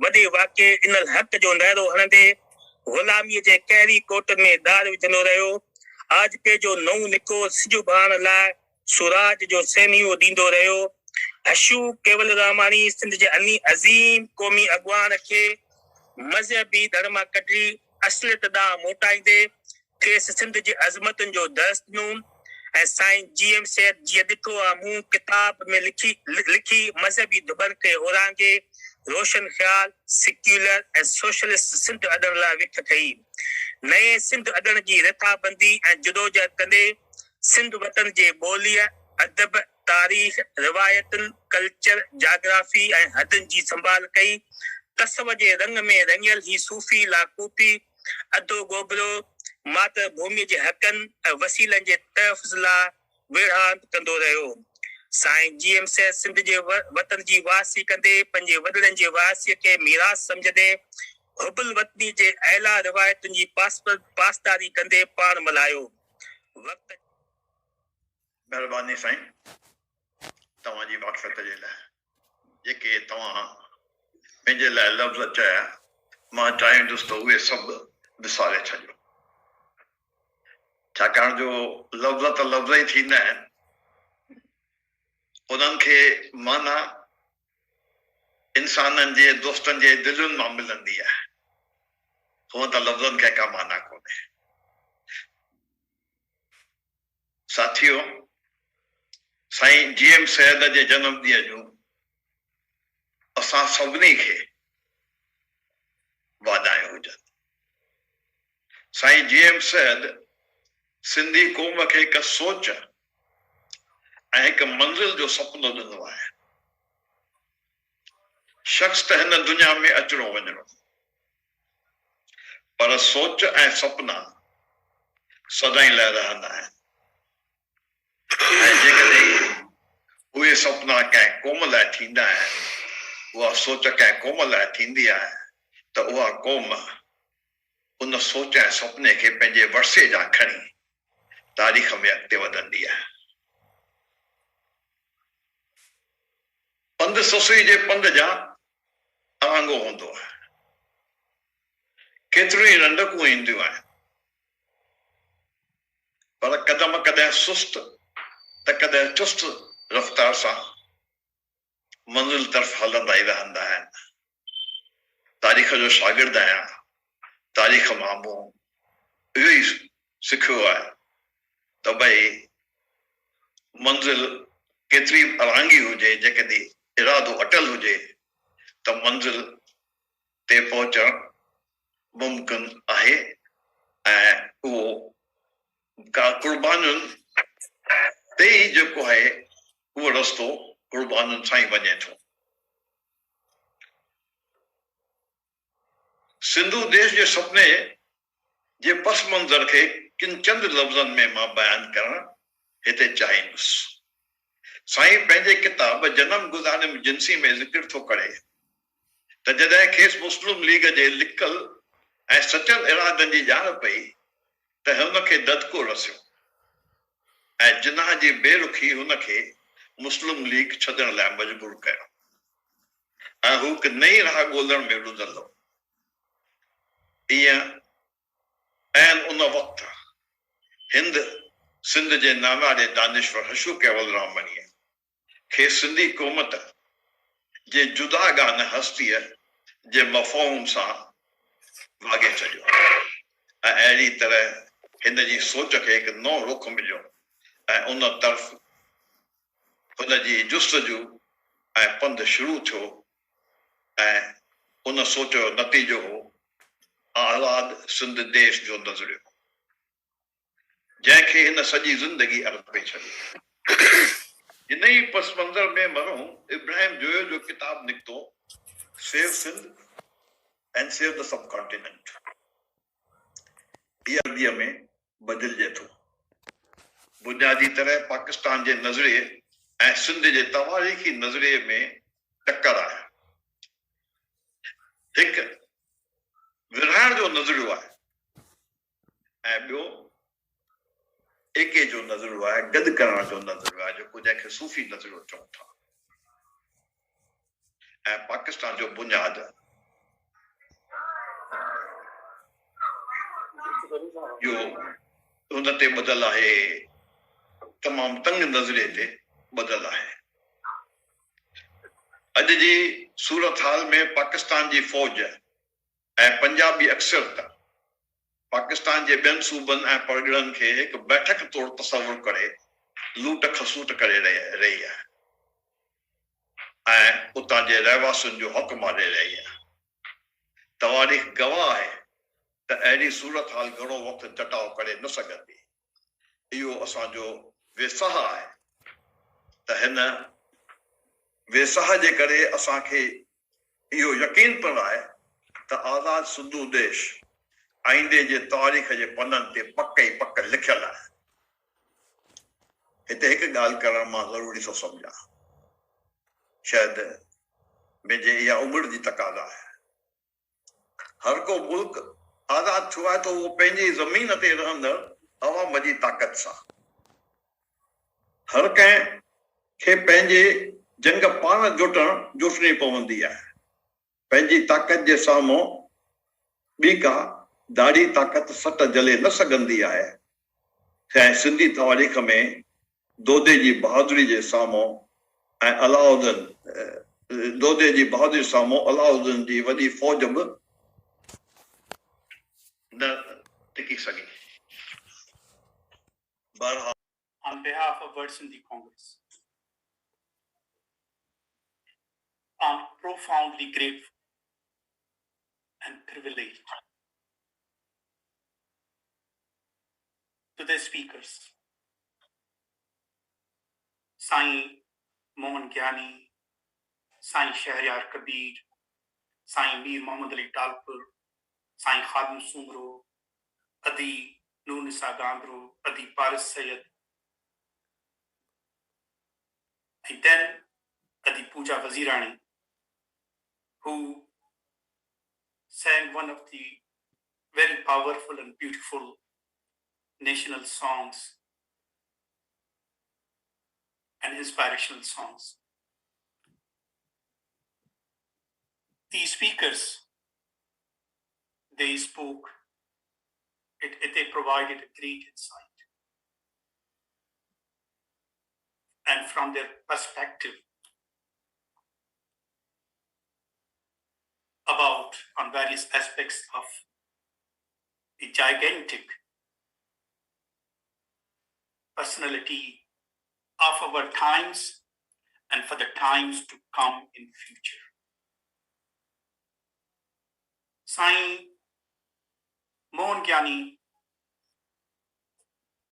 वॾे वाक़े इन हक़ जो नारो हणंदे ग़ुलामीअ जे कहिड़ी कोट में दार विझंदो रहियो। आज पे जो नओं निको सिजु भाण लाइ सुराज जो सैनियो ॾींदो रहियो। हशू केवल रामाणी सिंध जे अज़ीम क़ौमी अॻवान खे मज़हबी दर मां कढी असलियत ॾांहुं मोटाईंदे खेसि सिंध जी अज़मतुनि जो दर्स ॾिनो ऐं साईं जीएम सैद जीअं ॾिठो आहे मूं किताब में लिखी मज़हबी दुबर खे ओरांगे रोशन ख़्याल सेक्युलर ऐं सोशलिस्ट सिंध अॾण लाइ विख कई। नए सिंध अॾण जी रिथाबंदी ऐं जुदोजहद कंदे सिंध वतन जे ॿोलीअ अदब तारीख़ रिवायतुनि कल्चर जाग्राफी ऐं हदनि जी संभाल कई। तसव जे रंग में रंगियल ही सूफ़ी लाकूपी अधो गोबरो मातृभूमि जे हक़नि ऐं वसीलनि जे तहफ़्फ़ुज़ लाइ विढ़ांद कंदो रहियो। साईं जीएम सैद सिंध जे वतन जी वासी कंदे पंहिंजे वॾड़नि जे वासीअ खे मीरास सम्झंदे हुबुल वतनी जे अहला रिवायतुनि जी पासदारी कंदे पाण मल्हायो। वक़्त महिरबानी साईं तव्हांजी मार्फत जे लाइ जेके तव्हां पंहिंजे लाइ लफ़्ज़ चया मां चाहींदुसि त उहे सभु विसारे छॾियो, छाकाणि जो लफ़्ज़ त लफ़्ज़ ई थींदा आहिनि, उन्हनि खे माना इंसाननि जे दोस्तनि जे दिलुनि मां मिलंदी आहे। हूअं त लफ़्ज़नि खे का माना कोन्हे। साथियो, साईं जीएम सैद जे जनम ॾींहं जूं असां सभिनी खे वाधायूं हुजनि। साईं जीएम सैद सिंधी क़ौम खे हिकु सोच ऐं हिकु मंज़िल जो सुपिनो ॾिनो आहे। शख़्स त हिन दुनिया में अचणो वञणो, पर सोच ऐं सुपिना सदाईं लाइ रहंदा आहिनि। ऐं जेकॾहिं उहे सुपिना कंहिं क़ौम लाइ थींदा आहिनि, उहा सोच कंहिं क़ौम लाइ थींदी आहे, त उहा क़ौम उन सोच ऐं सुपिने खे पंहिंजे वरसे जा खणी तारीख़ में अॻिते वधंदी आहे। पंध ससुई जे पंध जा आंगो हूंदो आहे। केतिरियूं ई रंडकूं ईंदियूं आहिनि, पर कदम कॾहिं सुस्त त कॾहिं चुस्त रफ़्तार सां मंज़िल तरफ़ हलंदा ई रहंदा आहिनि। तारीख़ जो शागिर्द आहियां, तारीख़ मां मूं इहो ई सिखियो आहे त भई मंज़िल केतिरी अरांगी हुजे, जेकॾहिं इरादो अटल हुजे त मंज़िल ते पहुचणु मुमकिन आहे। ऐं उहो का कुर्बानियुनि ते ई जेको आहे उहो रस्तो कुर्बानियुनि सां ई वञे थो। सिंधु देश जे सुपिने जे पस मंज़र खे किन चंद लफ़्ज़नि में मां बयानु करणु हिते चाहींदुसि। साईं पंहिंजे किताब जनम गुज़ारिम जिंसी में ज़िक्र थो करे त जॾहिं खेसि मुस्लिम लीग जे लिकल ऐं सचल इरादनि जी ॼाण पई त हुनखे ददको रसियो ऐं जिनाह जी बेरुखी हुनखे मुस्लिम लीग छॾण लाइ मजबूर कयो ऐं हू हिकु नई राह ॻोल्हण में रुधल हो। ईअं ऐं उन वक़्तु हिंद सिंध जे नामारे दानिश्वर हशू केवल रामणीअ खे सिंधी क़ौमत जे जुदागान हस्तीअ जे मफ़हूम सां वागे छॾियो ऐं अहिड़ी तरह हिन जी सोच खे हिकु नओं रुख मिलियो ऐं उन तरफ़ हुन जी जुस्तजू ऐं पंधु शुरू थियो ऐं उन सोच जो नतीजो हो आज़ाद सिंध देश जो नज़रियो, जंहिंखे हिन सॼी ज़िंदगी अर्पे छॾी। इन ई पस मंज़र में मरहूम इब्राहिम जोयो जो किताब निकितो save Sindh and save the subcontinent. इहा अरबीअ में बदिलजे थो। बुनियादी तरह पाकिस्तान जे नज़रिए ऐं सिंध जे तवारीख़ी नज़रिए में टकर आहे। हिकु विरहाइण जो नज़रियो आहे ऐं ॿियो एके जो नज़रियो आहे, गॾु करण जो नज़रियो आहे, जेको जंहिंखे सूफ़ी नज़रियो चऊं था। ऐं पाकिस्तान जो बुनियाद जो हुन ते ॿधल आहे, तमामु तंग नज़रे ते ॿधल आहे। अॼु जी सूरत हाल में पाकिस्तान जी फ़ौज ऐं पंजाबी अक्सर त पाकिस्तान जे ॿियनि सूबनि ऐं परगि॒णनि खे हिकु बैठक तौरु तसवुरु करे लूट खसूट करे रही आहे ऐं उतां जे रहवासियुनि जो हक़ मारे रही आहे। तवारीख़ गवाह आहे त अहिड़ी सूरत हाल घणो वक़्तु टटाउ करे न सघंदी। इहो असांजो वेसाह आहे त हिन वेसाह जे करे असांखे इहो यकीन पिणु आहे त आज़ाद सिंधु देश आईंदे जे तारीख़ जे पननि ते पक ई पक लिखियल आहे। हिते हिकु ॻाल्हि करणु मां ज़रूरी थो सम्झां, शायदि मुंहिंजे इहा उमिरि जी तक़ाज़ा आहे। हर को मुल्क आज़ाद थियो आहे त उहो पंहिंजी ज़मीन ते रहंदड़ अवाम जी ताक़त सां, हर कंहिं खे पंहिंजे जंग पाण जुटणी पवंदी आहे। पंहिंजी ताक़त जे साम्हूं ॿी का दाढ़ी ताक़त सट जले न सघंदी आहे। ऐं सिंधी तवारीख़ में दोदे जी बहादुरी जे साम्हूं ऐं दोदे जी बहादुरी साम्हूं अलाउद्दीन जी वॾी फ़ौज बि न टिकी सघी। On behalf of World Sindhi Congress, I'm profoundly grateful and privileged to the speakers, Sain Mohan Gyani, Sain Shahriyar Kabir, Sain Mir Muhammad Ali Talpur, Sain Khadim Sumro, Adi Nunisa Gandru, Adi Paris Sayed, and then Adi Pooja Wazirani, who sang one of the very powerful and beautiful national songs and inspirational songs. These speakers, they spoke, they provided a great insight. And from their perspective on various aspects of the gigantic personality of our times and for the times to come in future. Sain Mohan Gyani